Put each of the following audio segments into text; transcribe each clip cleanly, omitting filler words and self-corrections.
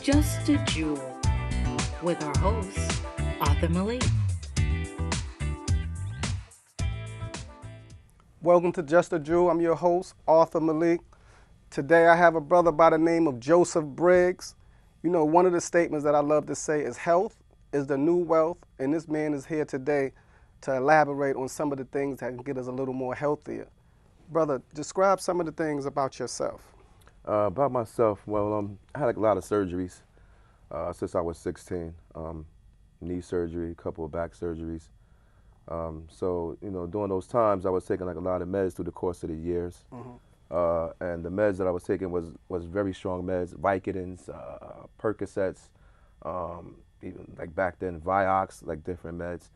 Just a Jewel with our host, Arthur Malik. Welcome to Just a Jewel. I'm your host, Arthur Malik. Today I have a brother by the name of Joseph Briggs. You know, one of the statements that I love to say is health is the new wealth, and this man is here today to elaborate on some of the things that can get us a little more healthier. Brother, describe some of the things about yourself. About myself, I had a lot of surgeries since I was 16. Knee surgery, a couple of back surgeries. During those times, I was taking a lot of meds through the course of the years. And the meds that I was taking was very strong meds, Vicodins, Percocets, even like back then, Vioxx, like different meds.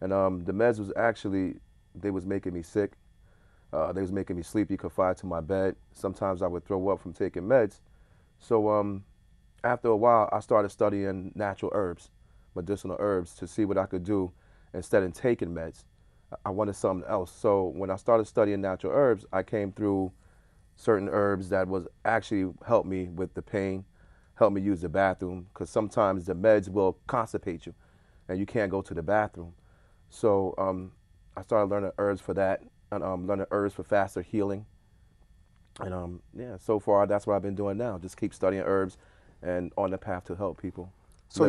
And the meds was actually, they was making me sick. They was making me sleepy, confined to my bed. Sometimes I would throw up from taking meds. So after a while, I started studying natural herbs, medicinal herbs, to see what I could do instead of taking meds. I wanted something else. So when I started studying natural herbs, I came through certain herbs that was actually helped me with the pain, helped me use the bathroom, because sometimes the meds will constipate you and you can't go to the bathroom. So I started learning herbs for that, and learning herbs for faster healing. And so far that's what I've been doing now. Just keep studying herbs and on the path to help people. So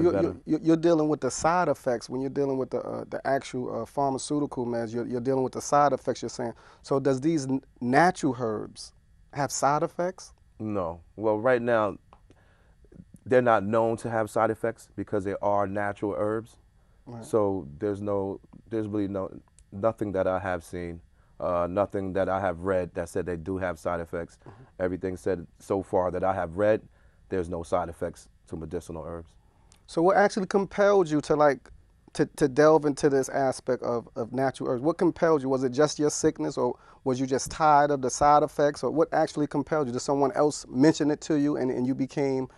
you're dealing with the side effects when you're dealing with the actual pharmaceutical meds. You're dealing with the side effects, you're saying. So does these natural herbs have side effects? No. Well, right now, they're not known to have side effects because they are natural herbs. Right. So there's really nothing that I have seen, nothing that I have read that said they do have side effects. Everything said so far that I have read, there's no side effects to medicinal herbs. So what actually compelled you to delve into this aspect of natural herbs? What compelled you? Was it just your sickness, or was you just tired of the side effects, or what actually compelled you? Did someone else mention it to you and you became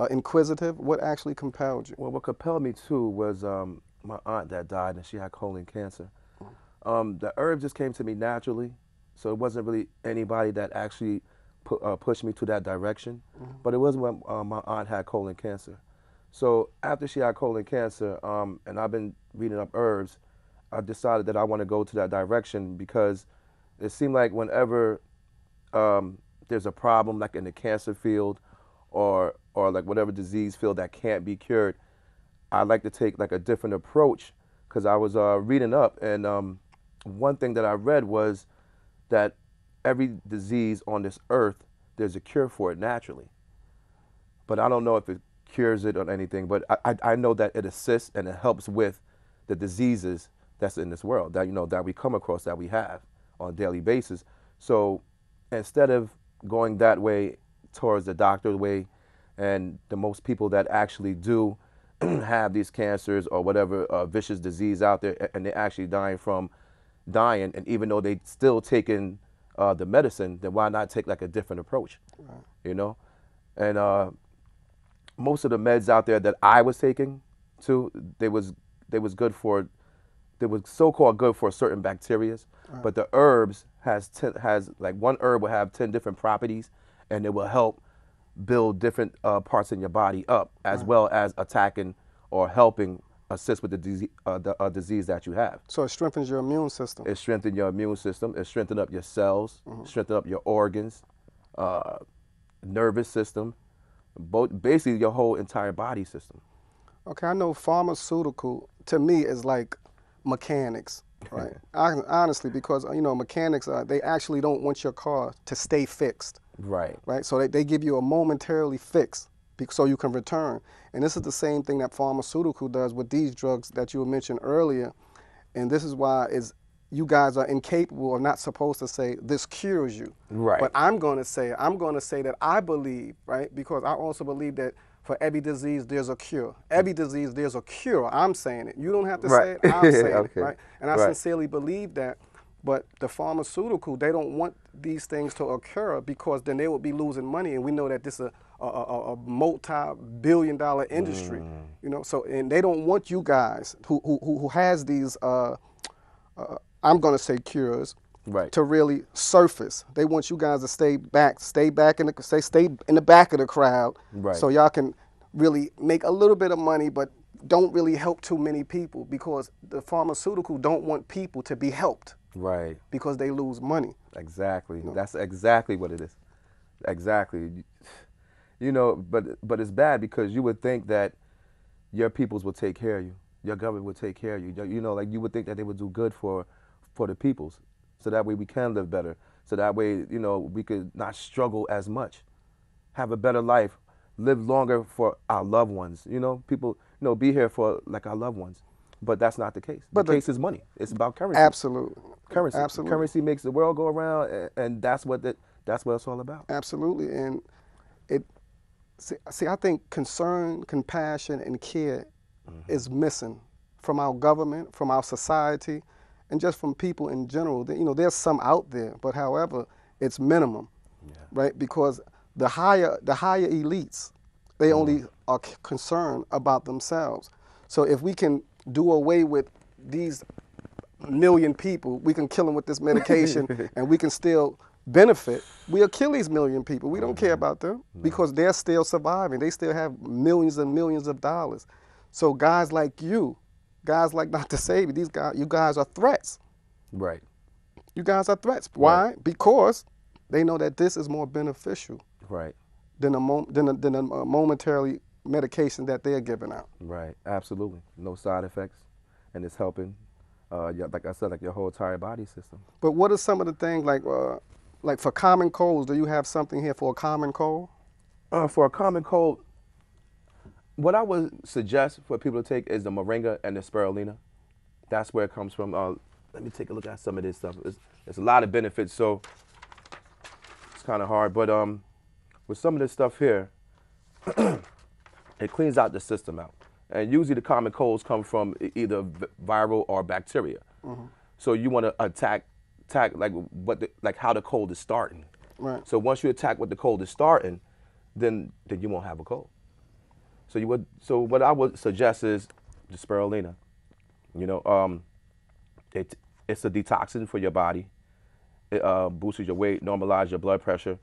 inquisitive? What actually compelled you? Well, what compelled me too was my aunt that died, and she had colon cancer. The herb just came to me naturally, so it wasn't really anybody that actually pushed me to that direction. But it was when my aunt had colon cancer. So after she had colon cancer, and I've been reading up herbs, I decided that I want to go to that direction because it seemed like whenever there's a problem, like in the cancer field or like whatever disease field that can't be cured, I like to take like a different approach, because I was reading up, and one thing that I read was that every disease on this earth, there's a cure for it naturally. But I don't know if it cures it or anything, but I know that it assists and it helps with the diseases that's in this world that that we come across, that we have on a daily basis. So instead of going that way towards the doctor way, and the most people that actually do have these cancers or whatever vicious disease out there, and they're actually dying, and even though they still taking the medicine, then why not take like a different approach? Right. And most of the meds out there that I was taking too, they was so-called good for certain bacterias. Right. But the herbs has like one herb will have 10 different properties, and it will help build different parts in your body up, as well as attacking or helping assist with the disease that you have. So it strengthens your immune system. It strengthens your immune system. It strengthens up your cells, strengthens up your organs, nervous system, basically your whole entire body system. Okay, I know pharmaceutical to me is like mechanics, right? Honestly, because mechanics, they actually don't want your car to stay fixed. Right. Right. So they give you a momentarily fix so you can return. And this is the same thing that pharmaceutical does with these drugs that you mentioned earlier. And this is why you guys are incapable or not supposed to say this cures you. Right. But I'm going to say that I believe, right, because I also believe that for every disease there's a cure. Every disease there's a cure. I'm saying it. You don't have to say it. I'm saying it, right? And I sincerely believe that. But the pharmaceutical, they don't want these things to occur, because then they would be losing money, and we know that this is a multi-billion-dollar industry, So, and they don't want you guys who has these, I'm going to say cures, to really surface. They want you guys to stay back in the back of the crowd, so y'all can really make a little bit of money, but don't really help too many people, because the pharmaceutical don't want people to be helped. Right. Because they lose money. Exactly. That's exactly what it is. Exactly. You know, but it's bad, because you would think that your peoples will take care of you. Your government would take care of you. You know, like you would think that they would do good for the peoples, so that way we can live better. So that way, you know, we could not struggle as much, have a better life, live longer for our loved ones. You know, people, you know, be here for like our loved ones. But that's not the case. But the case is money. It's about currency. Absolutely. Currency. Absolutely. Currency makes the world go around, and that's what it's all about. Absolutely. And it see, I think concern, compassion, and care is missing from our government, from our society, and just from people in general. You know, there's some out there, but however, it's minimum, right? Because the higher elites, they only are concerned about themselves. So if we can do away with these million people, we can kill them with this medication, and we can still benefit. We'll kill these million people. We don't care about them, because they're still surviving. They still have millions and millions of dollars. So guys like you, guys like Dr. Sabi, you guys are threats. Right. You guys are threats. Why? Right. Because they know that this is more beneficial. Right. Than a momentarily medication that they're giving out. Right. Absolutely. No side effects, and it's helping. Like I said, like your whole entire body system. But what are some of the things like for common colds? Do you have something here for a common cold? For a common cold, what I would suggest for people to take is the moringa and the spirulina. That's where it comes from. Let me take a look at some of this stuff. There's a lot of benefits, so it's kind of hard. But with some of this stuff here, it cleans out the system out. And usually the common colds come from either viral or bacteria. So you want to attack like how the cold is starting. Right. So once you attack what the cold is starting, then you won't have a cold. So what I would suggest is the spirulina. You know, it's a detoxin for your body. It boosts your weight, normalizes your blood pressure,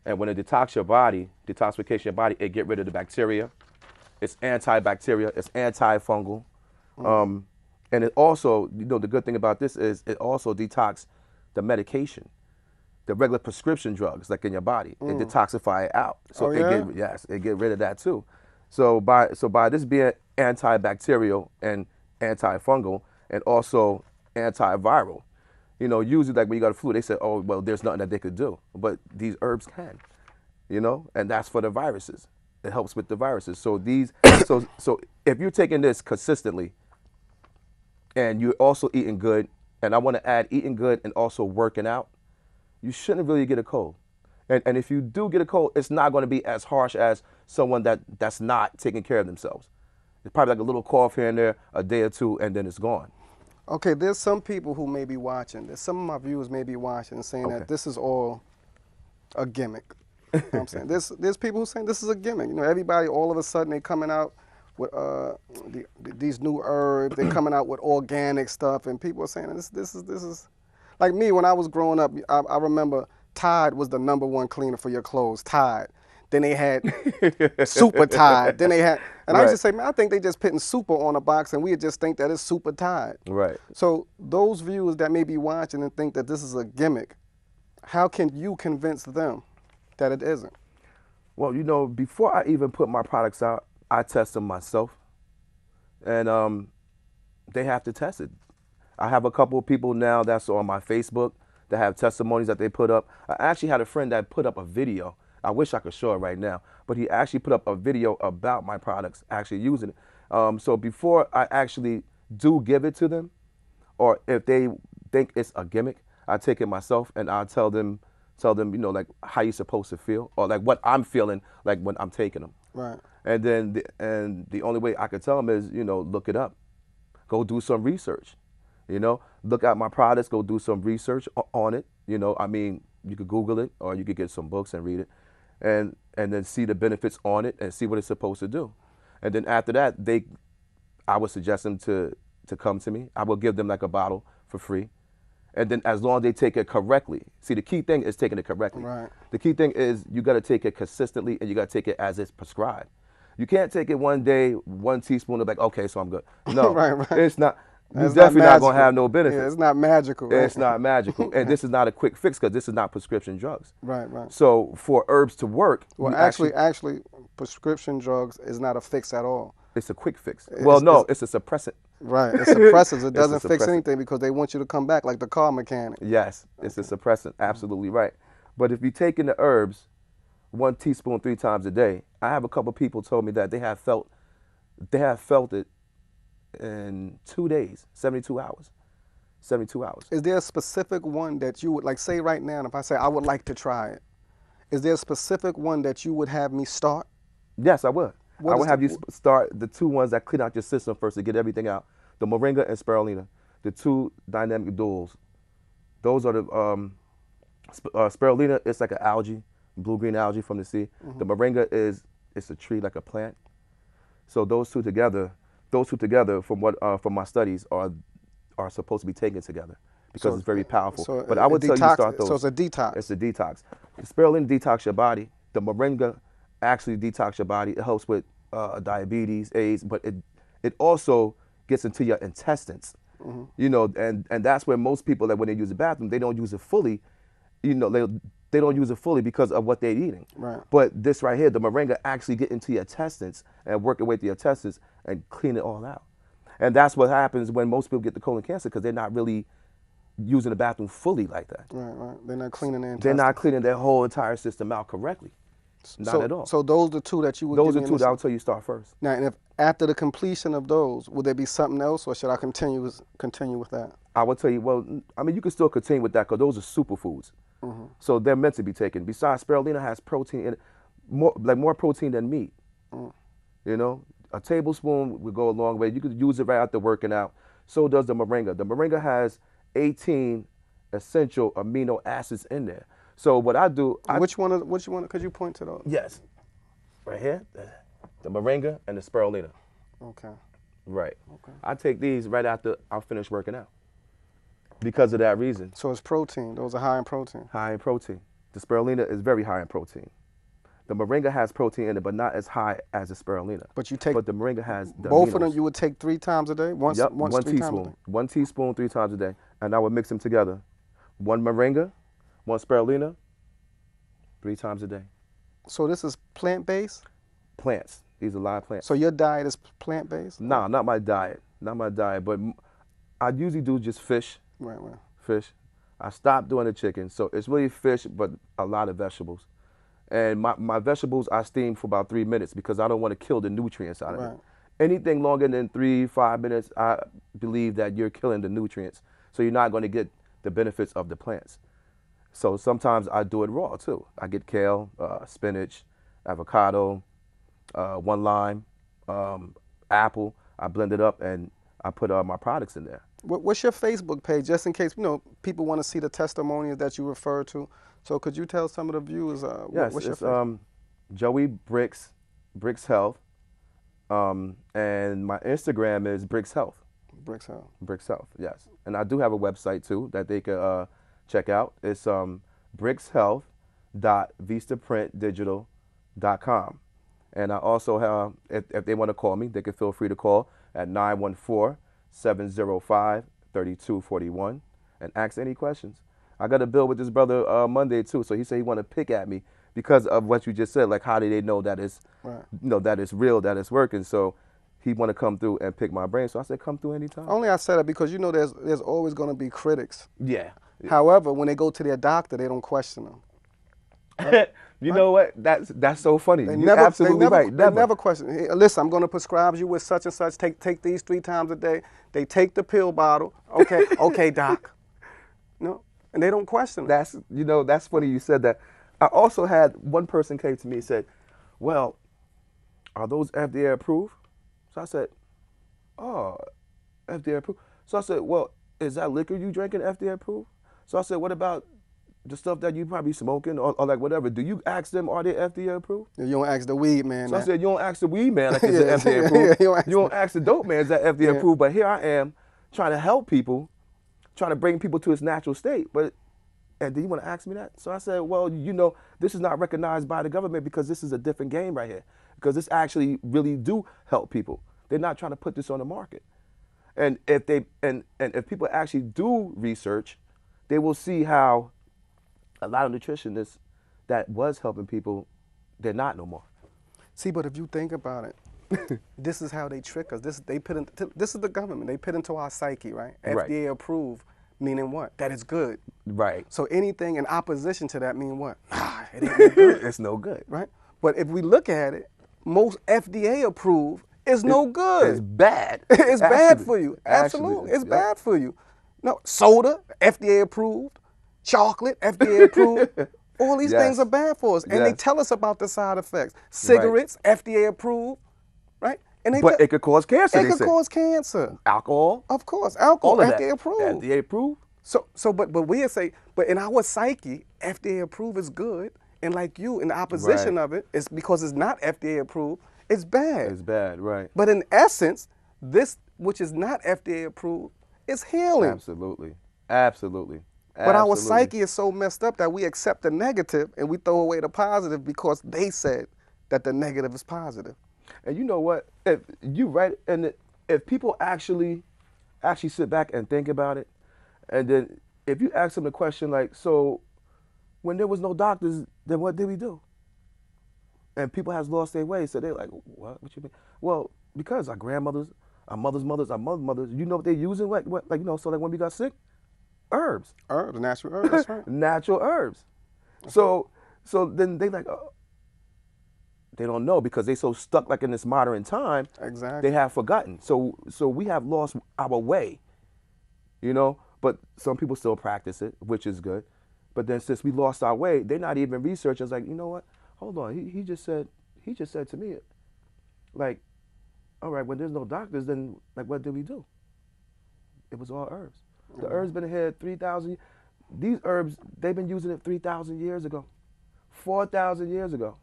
and when it detoxifies your body, it get rid of the bacteria. It's antibacterial, it's antifungal, and it also, you know, the good thing about this is it also detox the medication, the regular prescription drugs like in your body. It detoxify it out. So it get rid of that too. So by this being antibacterial and antifungal and also antiviral, you know, usually like when you got a flu, they say, oh, well, there's nothing that they could do, but these herbs can, you know, and that's for the viruses. It helps with the viruses. So so if you're taking this consistently and you're also eating good, and I want to add eating good and also working out, you shouldn't really get a cold. And if you do get a cold, it's not going to be as harsh as someone that's not taking care of themselves. It's probably like a little cough here and there, a day or two, and then it's gone. Okay, there's some people who may be watching this. Some of my viewers may be watching and saying that this is all a gimmick. You know what I'm saying? There's people who saying this is a gimmick. You know, everybody all of a sudden they coming out with these new herbs. They're coming out with organic stuff, and people are saying this is like me when I was growing up. I remember Tide was the #1 cleaner for your clothes. Tide. Then they had Super Tide. Then they had, and I used to say, man, I think they just putting super on a box, and we just think that it's Super Tide. Right. So those viewers that may be watching and think that this is a gimmick, how can you convince them that it isn't? Well, you know, before I even put my products out, I test them myself, and they have to test it. I have a couple of people now that's on my Facebook that have testimonies that they put up. I actually had a friend that put up a video. I wish I could show it right now, but he actually put up a video about my products, actually using it. So before I actually do give it to them, or if they think it's a gimmick, I take it myself and I'll tell them, you know, like how you're supposed to feel, or like what I'm feeling like when I'm taking them. Right. And then the only way I could tell them is, you know, look it up, go do some research, you know, look at my products, go do some research on it. You know, I mean, you could Google it, or you could get some books and read it. And then see the benefits on it and see what it's supposed to do. And then after that, I would suggest them to come to me. I will give them like a bottle for free. And then as long as they take it correctly. See, the key thing is taking it correctly. Right. The key thing is you got to take it consistently, and you got to take it as it's prescribed. You can't take it one day, 1 teaspoon, and be like, okay, so I'm good. No, right. it's not. You're It's definitely not not going to have no magical. benefit. Yeah, it's not magical. Right? It's not magical. And this is not a quick fix because this is not prescription drugs. Right, right. So for herbs to work, Well, you actually, prescription drugs is not a fix at all. it's a quick fix. Well, no, it's a suppressant. Right, it suppresses. It doesn't fix suppressant. anything because they want you to come back like the car mechanic. Yes, it's a suppressant. Absolutely right. But if you're taking the herbs 1 teaspoon 3 times a day, I have a couple people told me that they have felt it in 2 days, 72 hours. 72 hours. Is there a specific one that you would, like, say right now, if I say I would like to try it, is there a specific one that you would have me start? Yes, I would. What I is would have the- you start the 2 ones that clean out your system first to get everything out. The moringa and spirulina, the 2 dynamic duals. Those are the spirulina. It's like an algae, blue-green algae from the sea. The moringa it's a tree, like a plant. So those two together, from my studies, are supposed to be taken together because it's very powerful. So But I would tell you to start those. So it's a detox. It's a detox. The spirulina detox your body. The moringa actually detox your body. It helps with diabetes, AIDS, but it also gets into your intestines. You know, and that's where most people, that when they use the bathroom, they don't use it fully. You know, they don't use it fully because of what they're eating. Right. But this right here, the moringa actually get into your intestines and work away to your intestines and clean it all out. And that's what happens when most people get the colon cancer, because they're not really using the bathroom fully like that. Right, right. They're not cleaning their They're intestines. not cleaning their whole entire system out correctly. Not at all. So those are the 2 that you would Those give are me 2 in that I'll this- tell you start first. Now, and if after the completion of those, would there be something else, or should I continue with that? I will tell you, well, I mean, you can still continue with that because those are superfoods. So they're meant to be taken. Besides, spirulina has protein in it, more protein than meat. You know, a tablespoon would go a long way. You could use it right after working out. So does the moringa. The moringa has 18 essential amino acids in there. So what I do, Which one? Could you point to those? yes, right here, the moringa and the spirulina. Okay. Right. Okay. I take these right after I finish working out because of that reason. So it's protein. Those are high in protein. High in protein. The spirulina is very high in protein. The moringa has protein in it, but not as high as the spirulina. But you take But the moringa has the both of them. aminos. You would take 3 times a day. Once, Yep, once 1 3 times a teaspoon. day. 1 teaspoon 3 times a day. And I would mix them together. 1 moringa, 1 spirulina, 3 times a day. So this is plant-based. Plants. These are live plants. So your diet is plant-based. Nah, not my diet. Not my diet. But I usually do just fish. Right, right. Fish. I stopped doing the chicken. So it's really fish, but a lot of vegetables. And my vegetables I steam for about 3 minutes because I don't want to kill the nutrients out of Right. it. Anything longer than 3-5 minutes, I believe that you're killing the nutrients. So you're not going to get the benefits of the plants. So sometimes I do it raw too. I get kale, spinach, avocado, 1 lime, apple. I blend it up and I put my products in there. What's your Facebook page, just in case people want to see the testimonials that you refer to? So could you tell some of the viewers Yes, what's your it's Facebook? Joey Briggs, Briggs Health, and my Instagram is Briggs Health. Briggs Health. Briggs Health, yes. And I do have a website too that they could check out. It's briggshealth.vistaprintdigital.com. And I also have, if they want to call me, they can feel free to call at 914-705-3241 and ask any questions. I got a bill with this brother Monday too, so he said he want to pick at me because of what you just said, like how do they know that it's, Right. that it's real, that it's working. So he want to come through and pick my brain. So I said, come through anytime. Only I said it because there's always going to be critics. Yeah. However, when they go to their doctor, they don't question them. You know what? That's so funny. They You're never, absolutely they never, right. They never question. Hey, listen, I'm going to prescribe you with such and such. Take these 3 times a day. They take the pill bottle. Okay, okay, doc. No, and they don't question them. That's funny you said that. I also had one person came to me and said, well, are those FDA approved? So I said, oh, FDA approved. So I said, well, is that liquor you drinking FDA approved? So I said, what about the stuff that you probably smoking or like whatever? Do you ask them, are they FDA approved? You don't ask the weed man. So I that. said, you don't ask the weed man like it's Yeah, FDA yeah, approved. you don't ask ask the dope man is that FDA Yeah. approved. But here I am trying to help people, trying to bring people to its natural state. And do you want to ask me that? So I said, well, this is not recognized by the government because this is a different game right here. because this actually really do help people. They're not trying to put this on the market. And if if people actually do research, they will see how a lot of nutritionists that was helping people, they're not no more. See, but if you think about it, this is how they trick us. This is the government. They put into our psyche, right? Right. FDA approved, meaning what? That it's good. Right. So anything in opposition to that mean what? It ain't no good. It's no good. Right? But if we look at it, most FDA approved is no good. It's bad. It's bad for you. Absolutely. It's bad for you. No, soda, FDA approved. Chocolate, FDA approved. All these things are bad for us. And they tell us about the side effects. Cigarettes, FDA approved. Right? And But it could cause cancer. It could cause cancer. Alcohol. Of course. Alcohol, All of FDA that. approved. FDA approved. But we'll say, but in our psyche, FDA approved is good. And like you, in the opposition of it, it's because it's not FDA approved, it's bad. It's bad, right. But in essence, this, which is not FDA approved, is healing. Absolutely. Absolutely. But our psyche is so messed up that we accept the negative and we throw away the positive because they said that the negative is positive. And you know what? If you right, and if people actually sit back and think about it, and then if you ask them the question like, so when there was no doctors, then what did we do? And people has lost their way, so they're like, what you mean? Well, because our grandmothers, our mother's mothers, our mother's mothers, you know what they're using? Like so like when we got sick? Herbs. Herbs, natural herbs, that's right. Natural herbs. So then they like, they don't know because they so stuck like in this modern time. Exactly. They have forgotten. So we have lost our way, you know. But some people still practice it, which is good. But then since we lost our way, they're not even researching. It's like, you know what? Hold on. He just said to me, like, all right, when there's no doctors, then like what did we do? It was all herbs. The herbs been here 3,000. These herbs, they've been using it 3,000 years ago, 4,000 years ago.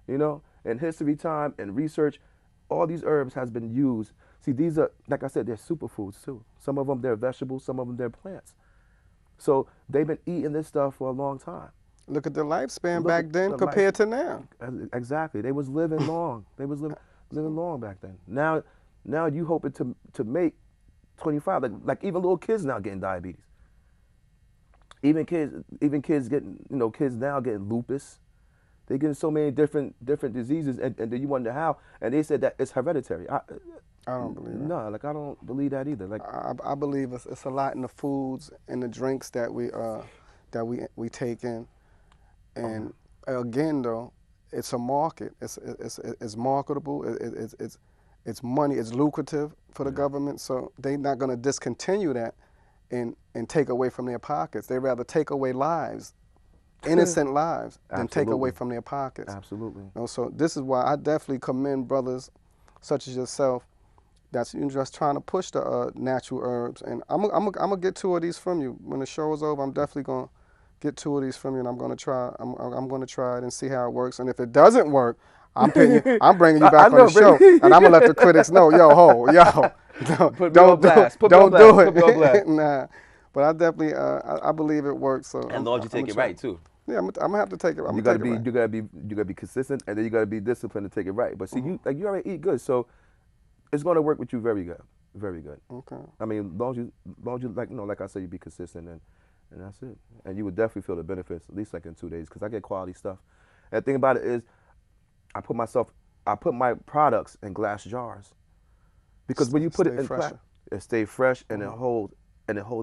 You know, in history time and research, all these herbs has been used. See, these are, like I said, they're superfoods too. Some of them, they're vegetables, some of them, they're plants. So they've been eating this stuff for a long time. Look at the lifespan back then compared to now. Exactly. They was living long. They was living long back then. Now you hoping to make 25, like even little kids now getting diabetes. Even kids getting, you know, kids now getting lupus. They getting so many different diseases, and then you wonder how. And they said that it's hereditary. I don't believe that. No, like I don't believe that either. Like I believe it's a lot in the foods and the drinks that we take in. And again, though, it's a market. It's marketable. It's money. It's lucrative for the government. So they're not going to discontinue that and take away from their pockets. They rather take away lives, innocent lives, than take away from their pockets. Absolutely. You know, so this is why I definitely commend brothers such as yourself that's just trying to push the natural herbs. And I'm gonna get 2 of these from you when the show is over. I'm definitely gonna get 2 of these from you, and I'm gonna try. I'm gonna try it and see how it works. And if it doesn't work, I'm bringing you back on the show, and I'm gonna let the critics know, don't do it. Nah, but I definitely I believe it works. So and long as you take it right too. Yeah, I'm gonna have to take it. You gotta be consistent, and then you gotta be disciplined to take it right. But see, you already eat good, so it's gonna work with you very good, very good. Okay. I mean, long as you like I said, you be consistent, and that's it. And you would definitely feel the benefits at least like in 2 days, because I get quality stuff. And the thing about it is, I put my products in glass jars, because when you put it in plastic, it stays fresh and it holds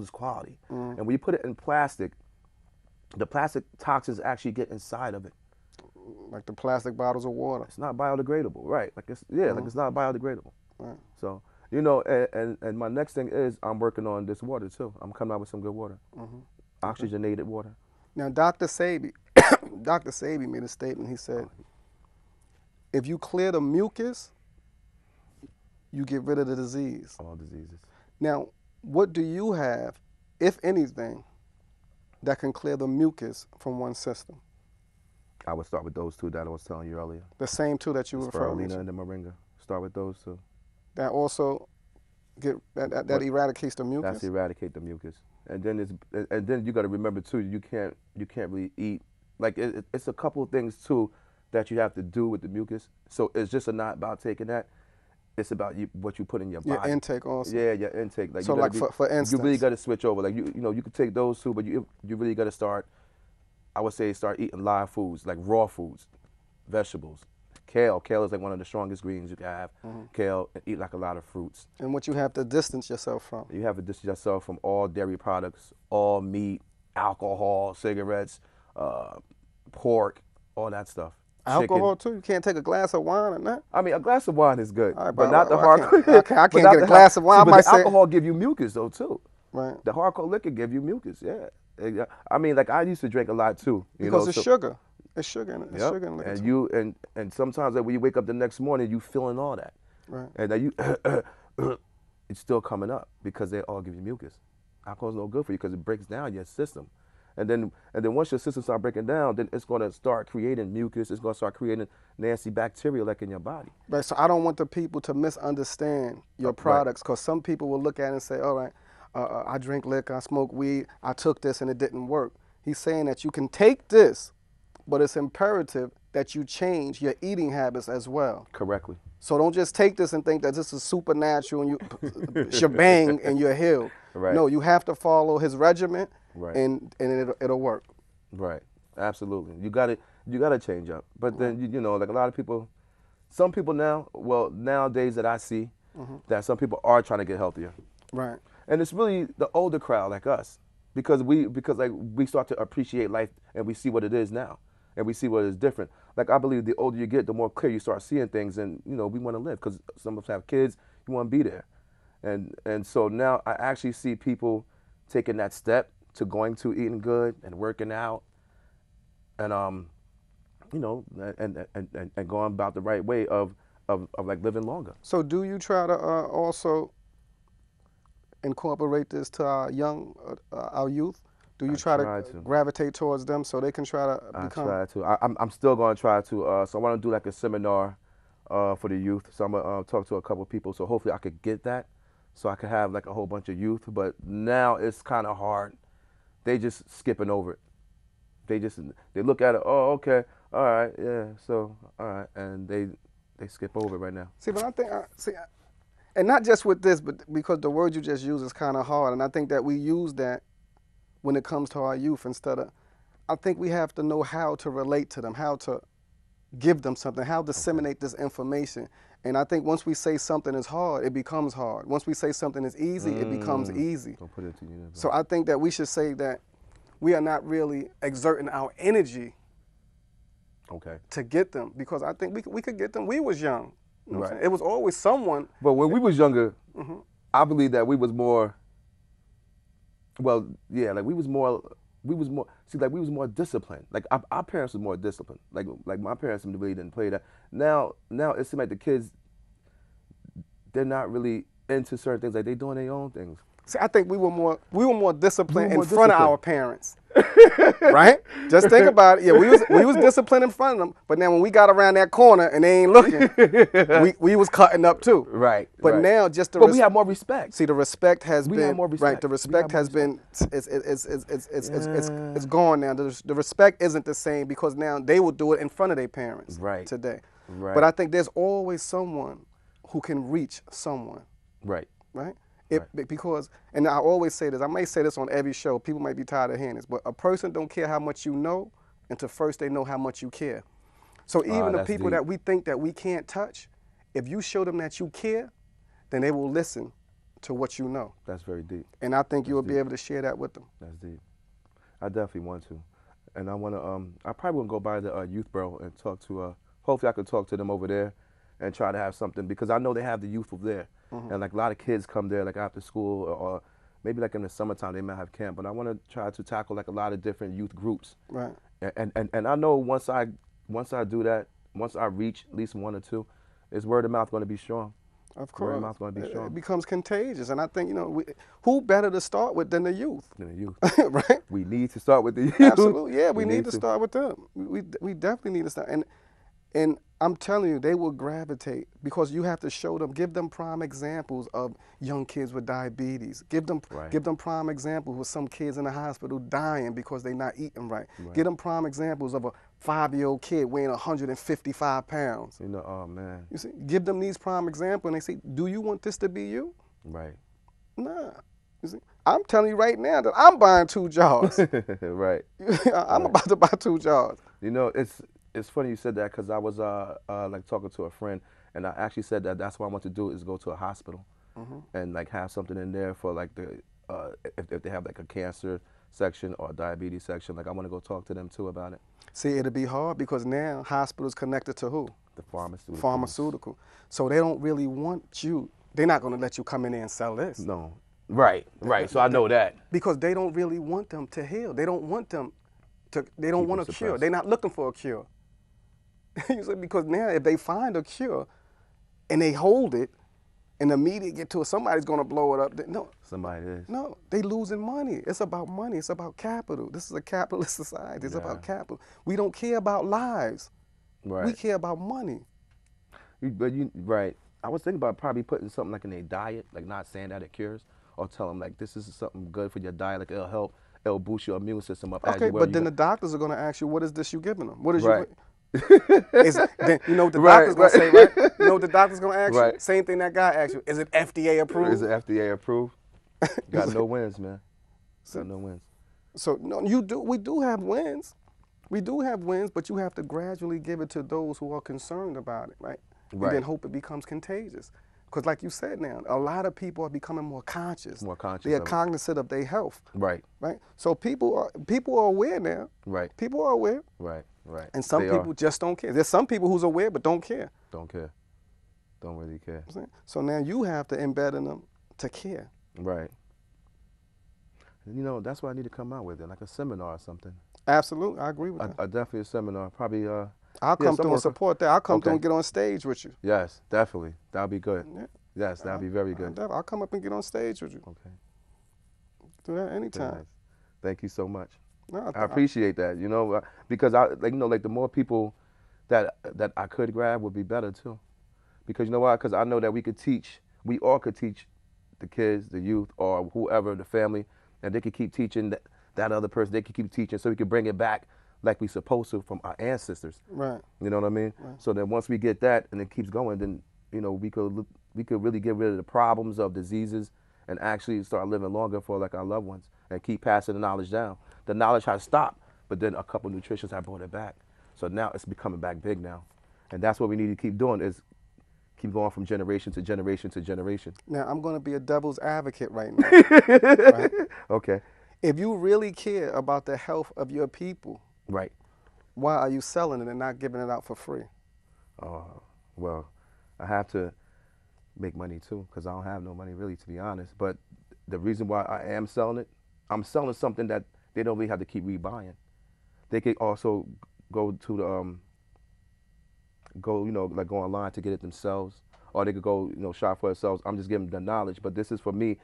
quality. And when you put it in plastic, the plastic toxins actually get inside of it. Like the plastic bottles of water. It's not biodegradable, right? Like it's not biodegradable. Right. So you know, and my next thing is I'm working on this water too. I'm coming out with some good water, oxygenated water. Now, Dr. Sabi made a statement. He said, if you clear the mucus, you get rid of the disease. All diseases. Now, what do you have, if anything, that can clear the mucus from one system? I would start with those 2 that I was telling you earlier. The same 2 that you were referring to? Spirulina and the moringa. Start with those 2. That also that eradicates the mucus? That's eradicate the mucus. And then you got to remember too, you can't really eat, like it's a couple of things too that you have to do with the mucus. So it's just not about taking that. It's about what you put in your body. Your intake also. Yeah, your intake. Like so like for instance. you really got to switch over. Like you know, you could take those two, but you really got to start. I would say start eating live foods, like raw foods, vegetables. Kale is like one of the strongest greens you can have. Kale, and eat like a lot of fruits. And what you have to distance yourself from. You have to distance yourself from all dairy products, all meat, alcohol, cigarettes, pork, all that stuff. Alcohol too? You can't take a glass of wine or not? I mean, a glass of wine is good, right, but not the hardcore. I can't get a glass of wine. See, but the alcohol give you mucus though too. Right. The hardcore liquor give you mucus. Yeah. I mean, like I used to drink a lot too. Because it's sugar. It's sugar in it. It's sugar in liquor. And and sometimes like, when you wake up the next morning, you feeling all that. Right. And then it's still coming up because they all give you mucus. Alcohol's no good for you because it breaks down your system. And then once your system starts breaking down, then it's going to start creating mucus. It's going to start creating nasty bacteria like in your body. Right. So I don't want the people to misunderstand your products, because some people will look at it and say, all right, I drink liquor, I smoke weed, I took this and it didn't work. He's saying that you can take this, but it's imperative that you change your eating habits as well. Correctly. So don't just take this and think that this is supernatural and you shebang and you're healed. Right. No, you have to follow his regimen. Right. And it'll work. Right. Absolutely. You got to change up. But then you know, like a lot of people, some people nowadays that I see, that some people are trying to get healthier. Right. And it's really the older crowd like us, because we start to appreciate life and we see what it is now, and we see what is different. Like I believe the older you get, the more clear you start seeing things, and you know, we want to live, because some of us have kids, you want to be there, and so now I actually see people taking that step to going to eating good and working out, and you know, and going about the right way of like living longer. So do you try to also incorporate this to our youth? Do you try to gravitate towards them so they can try to become? I try to. I'm still going to try to. So I want to do like a seminar for the youth. So I'm gonna talk to a couple of people. So hopefully I could get that, so I could have like a whole bunch of youth. But now it's kind of hard. They just skipping over it. They look at it. Oh, okay, all right, yeah. So all right, and they skip over it right now. See, but I think and not just with this, but because the word you just used is kind of hard, and I think that we use that when it comes to our youth instead of. I think we have to know how to relate to them, how to give them something, how to disseminate this information. And I think once we say something is hard, it becomes hard. Once we say something is easy, it becomes easy. Don't put it to you. So I think that we should say that we are not really exerting our energy to get them, because I think we could get them. We was young. You know what I'm saying? It was always someone. But when we was younger, I believe that we was more, well, yeah, like we was more disciplined. Like our parents were more disciplined. Like my parents really didn't play that. Now it seems like the kids, they're not really into certain things. Like they doing their own things. See, I think we were more disciplined in front of our parents. Right? Just think about it. Yeah, we was disciplined in front of them, but now when we got around that corner and they ain't looking, we was cutting up too. Right. But now just we have more respect. See, the respect has been have more respect. Right. The respect has been it's gone now. The respect isn't the same because now they will do it in front of their parents today. Right. But I think there's always someone who can reach someone. Right. Right? Because, and I always say this, I may say this on every show, people might be tired of hearing this, but a person don't care how much you know until first they know how much you care. So even the people that we think that we can't touch, if you show them that you care, then they will listen to what you know. That's very deep. And I think you'll be able to share that with them. That's deep. I definitely want to. And I want to, I probably want to go by the youth bureau and talk to, hopefully I could talk to them over there and try to have something, because I know they have the youth over there. And like a lot of kids come there like after school, or maybe like in the summertime they might have camp, but I want to try to tackle like a lot of different youth groups. Right. And I know once I do that, once I reach at least one or two, is word of mouth going to be strong. Of course. Word of mouth going to be strong. It becomes contagious, and I think, you know, who better to start with than the youth? Right? We need to start with the youth. Absolutely, yeah, we need to start with them. We definitely need to start. And I'm telling you, they will gravitate, because you have to show them, give them prime examples of young kids with diabetes. Give them prime examples with some kids in the hospital dying because they're not eating right. Give them prime examples of a 5-year-old kid weighing 155 pounds. You know, oh man. You see, give them these prime examples, and they say, do you want this to be you? Right. Nah. You see, I'm telling you right now that I'm buying 2 jars. Right. I'm about to buy 2 jars. You know, it's funny you said that, because I was like talking to a friend, and I actually said that that's what I want to do is go to a hospital and like have something in there for like the if they have like a cancer section or a diabetes section. Like I want to go talk to them too about it. See, it'll be hard because now hospitals connected to who? The pharmaceutical. Pharmaceutical. So they don't really want you. They're not going to let you come in there and sell this. No. Right. Right. So I know that. Because they don't really want them to heal. They don't want them to. They don't want a cure. They're not looking for a cure. You see, because now if they find a cure and they hold it, and the media get to it, somebody's going to blow it up. No. Somebody is. No, they losing money. It's about money. It's about capital. This is a capitalist society. It's about capital. We don't care about lives. Right. We care about money. Right. I was thinking about probably putting something like in their diet, like not saying that it cures, or tell them like this is something good for your diet, like it'll help, it'll boost your immune system up. Okay, but then the doctors are going to ask you, what is this you giving them? What is right. Then you know what the doctor's going to say, right? You know what the doctor's going to ask right. you? Same thing that guy asked you. Is it FDA approved? Is it FDA approved? Got no wins, man. Got no wins. So no, we do have wins. We do have wins, but you have to gradually give it to those who are concerned about it, right? Right. And then hope it becomes contagious. Because like you said now, a lot of people are becoming more conscious. More conscious. They are cognizant of their health. Right. Right. So people are aware now. Right. People are aware. Right. Right. And some people just don't care. There's some people who's aware but don't care. Don't care. Don't really care. So now you have to embed in them to care. Right. You know, that's what I need to come out with, like a seminar or something. Absolutely, I agree with that. Definitely a seminar. Probably. I'll come through and support that. I'll come through and get on stage with you. Yes, definitely. That'll be good. Yeah. Yes, that'll be very good. I'll come up and get on stage with you. Okay. Do that anytime. Nice. Thank you so much. No, I appreciate that. You know, because like the more people that I could grab would be better too. Because you know why? Because I know that we all could teach the kids, the youth, or whoever, the family, and they could keep teaching that other person. They could keep teaching, so we could bring it back like we supposed to from our ancestors. Right. You know what I mean? Right. So then once we get that and it keeps going, then you know we could really get rid of the problems of diseases and actually start living longer for like our loved ones and keep passing the knowledge down. The knowledge has stopped, but then a couple nutritionists have brought it back. So now it's becoming back big now, and that's what we need to keep doing is keep going from generation to generation to generation. Now I'm going to be a devil's advocate right now. Right? Okay. If you really care about the health of your people, right, why are you selling it and not giving it out for free? Well, I have to make money too, because I don't have no money really, to be honest. But the reason why I am selling it, I'm selling something that they don't really have to keep rebuying. They could also go to the go online to get it themselves, or they could go shop for themselves. I'm just giving them the knowledge, but this is for me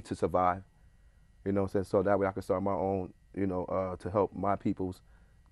to survive. You know what I'm saying? So that way I can start my own, to help my peoples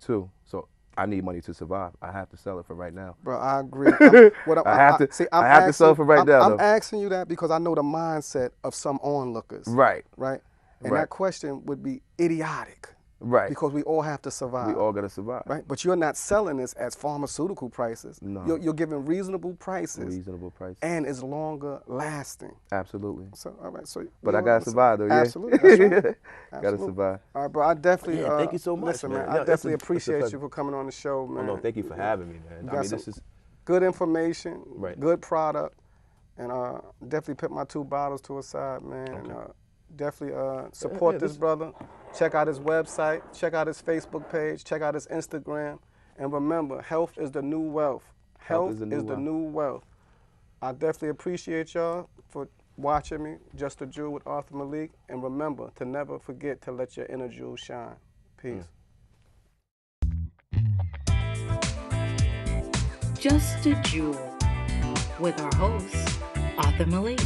too. So I need money to survive. I have to sell it for right now. Bro, I agree. I have to sell it for right now. I'm asking you that because I know the mindset of some onlookers. Right. Right? And that question would be idiotic. Right. Because we all have to survive. We all got to survive. Right? But you're not selling this as pharmaceutical prices. No. You're giving reasonable prices. Reasonable prices. And it's longer lasting. Absolutely. So, all right. So, but I got to survive, though, yeah? Absolutely. That's right. Got to survive. All right, bro. I definitely... thank you so much, listen, man. I No, definitely appreciate you for coming on the show, man. Oh, no, thank you for having me, man. I mean, this is... Good information, right. Good product, and definitely put my 2 bottles to a side, man. Okay. And, definitely support this brother. Check out his website. Check out his Facebook page. Check out his Instagram. And remember, health is the new wealth. Health is the new wealth. I definitely appreciate y'all for watching me, Just a Jewel with Arthur Malik. And remember to never forget to let your inner jewel shine. Peace. Just a Jewel with our host, Arthur Malik.